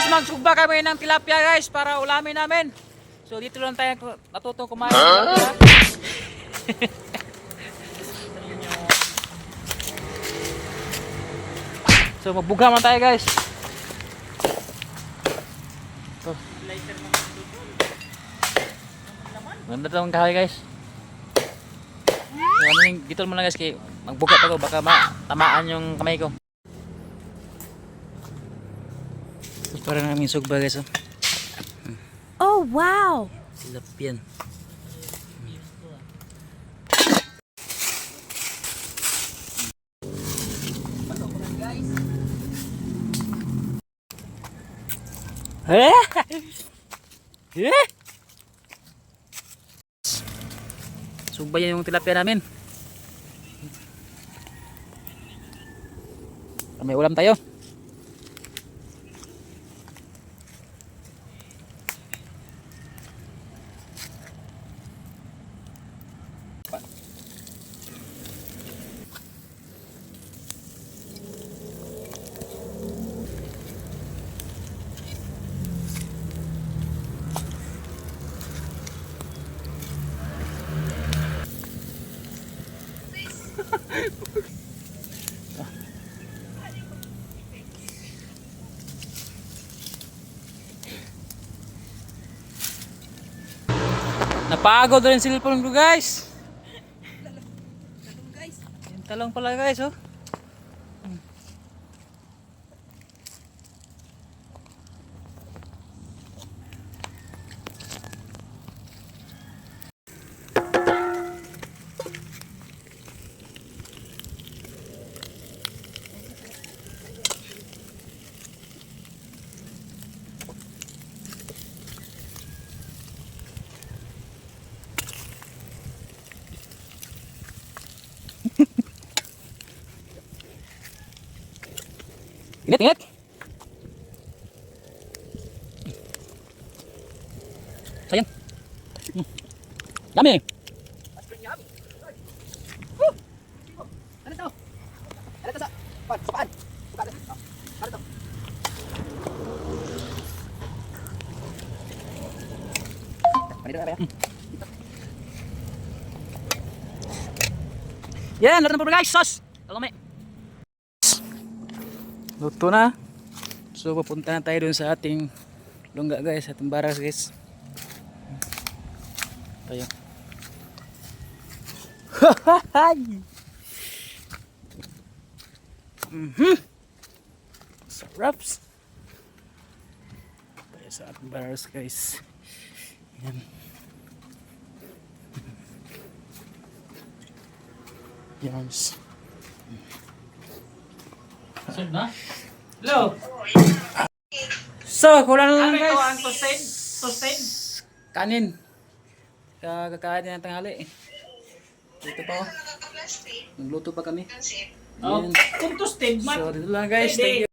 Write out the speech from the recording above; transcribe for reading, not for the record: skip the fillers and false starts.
magsugba kami ng tilapia guys para ulamin namin. So dito lang tayo natutong kumain. So magbuga man tayo guys. So, ganda tong kahoy guys. So, dito mo lang guys kay magbuga pa ko baka tamaan yung kamay ko. Para namin sugba guys. Oh wow. Tilapia. Sugba yan yung tilapia namin. May ulam tayo. Napagod rin cellphone ko guys. Yung talong pala guys oh. Ingat, ingat. Sayang. Dami. Ano to? Ano to sa? Saan? Ano to? Yan, lahat ng puro guys. Sos. Talome. Luto na. So papunta na tayo dun sa ating lungga guys, ating baras guys. Tayo. Saraps. Tayo sa ating baras guys. Yan. Yes. Saan na? Hello. So, kulang lang guys. Ano ito ang toasted? Kanin. Kakain din ng tanghali. Dito pa oh. Nagluto pa kami. Oh, kung toasted, So, dito lang guys. Thank you.